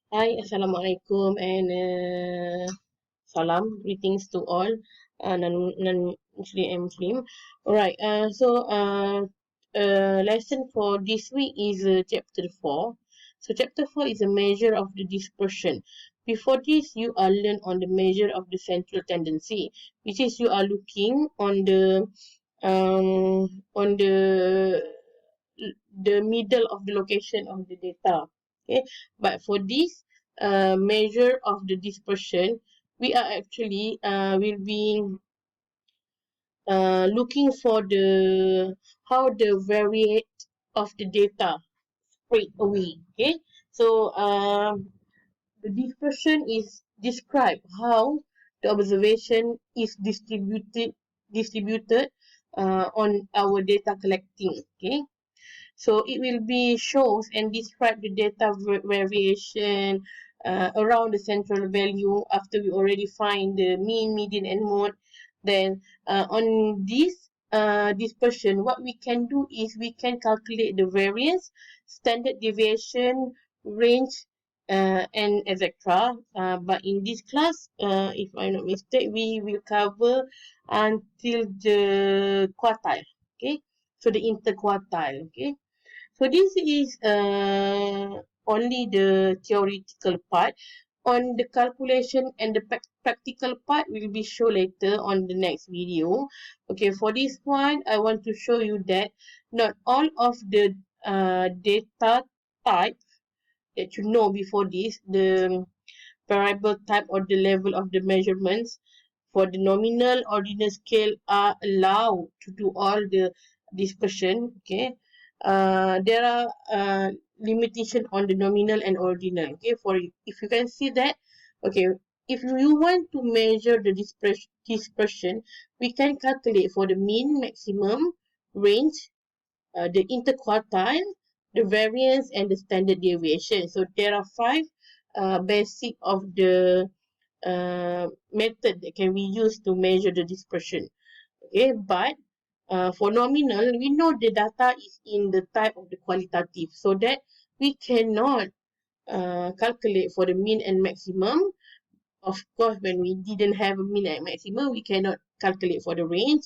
Hi, Assalamualaikum and salam. Greetings to all non-Muslim and Muslim. Alright, lesson for this week is chapter 4. So chapter 4 is a measure of the dispersion. Before this, you are learn on the measure of the central tendency, which is you are looking on the middle of the location of the data. Okay, but for this measure of the dispersion, we are actually will be looking for the how the variate of the data spread away. Okay, so the dispersion is describe how the observation is distributed on our data collecting. Okay, so it will be shows and describe the data variation around the central value after we already find the mean, median, and mode. Then on this dispersion, what we can do is we can calculate the variance, standard deviation, range, and etc. But in this class, if I'm not mistaken, we will cover until the quartile. Okay, so the interquartile. Okay. So this is only the theoretical part. On the calculation and the practical part will be shown later on the next video. Okay, for this one, I want to show you that not all of the data type that you know before this, the variable type or the level of the measurements for the nominal ordinal scale are allowed to do all the dispersion. Okay, there are limitation on the nominal and ordinal. Okay, for if you can see that, okay, if you want to measure the dispersion, we can calculate for the mean, maximum, range, the interquartile, the variance, and the standard deviation. So there are five basic of the method that can be used to measure the dispersion. Okay, but for nominal, we know the data is in the type of the qualitative, so that we cannot calculate for the mean and maximum. Of course, when we didn't have a mean and maximum, we cannot calculate for the range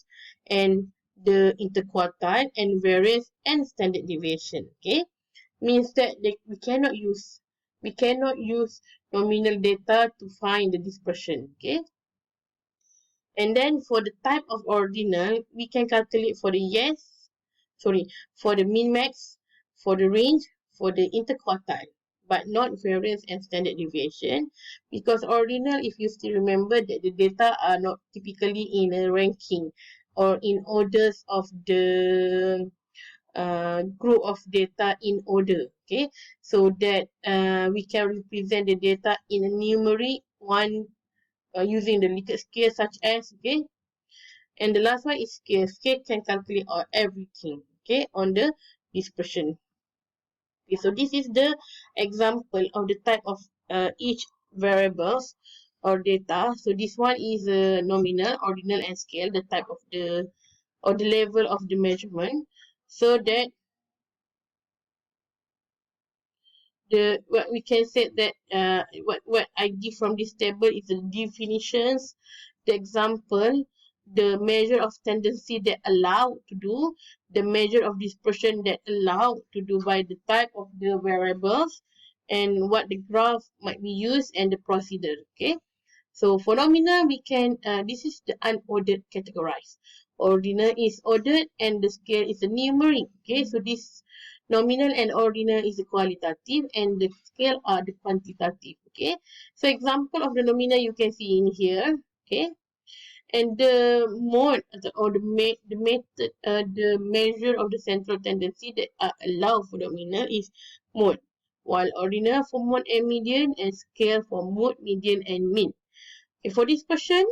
and the interquartile and variance and standard deviation. Okay, means that we cannot use nominal data to find the dispersion. Okay, and then for the type of ordinal, we can calculate for for the min max, for the range, for the interquartile, but not variance and standard deviation, because ordinal, if you still remember that the data are not typically in a ranking or in orders of the group of data in order. Okay, so that we can represent the data in a numeric one using the Likert scale such as, okay, and the last one is scale. Scale can calculate all everything, okay, on the dispersion. Okay, so this is the example of the type of each variables or data. So this one is nominal, ordinal, and scale, the type of the or the level of the measurement. So that the what we can say that what I give from this table is the definitions, the example, the measure of tendency that allow to do, the measure of dispersion that allow to do by the type of the variables, and what the graph might be used and the procedure. Okay, so phenomena we can this is the unordered categorized. Ordinal is ordered and the scale is a numeric. Okay, so this nominal and ordinal is the qualitative and the scale are the quantitative. Okay, so example of the nominal you can see in here. Okay, and the mode or the method the measure of the central tendency that are allowed for nominal is mode, while ordinal for mode and median, and scale for mode, median, and mean. Okay, for this question,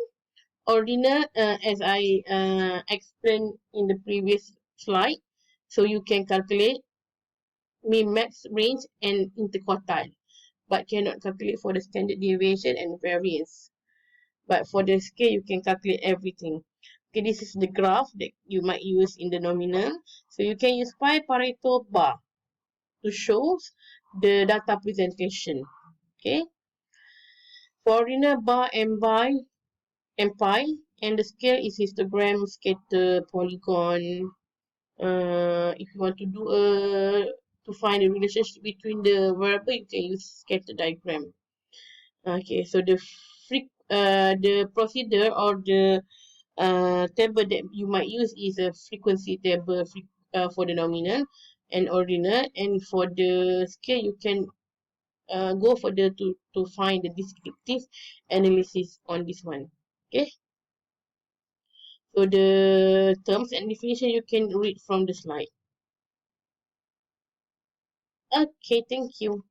ordinal, as I explained in the previous slide, so you can calculate mean, max, range, and interquartile, but cannot calculate for the standard deviation and variance. But for the scale, you can calculate everything. Okay, this is the graph that you might use in the nominal. So you can use pi Pareto bar to show the data presentation. Okay. For ordinal bar and pi, and the scale is histogram, scatter, polygon. If you want to do to find the relationship between the variable, you can use scatter diagram. Okay, so the procedure or the table that you might use is a frequency table for the nominal and ordinal, and for the scale you can go for the to find the descriptive analysis on this one. Okay, so the terms and definition you can read from the slide. Okay, thank you.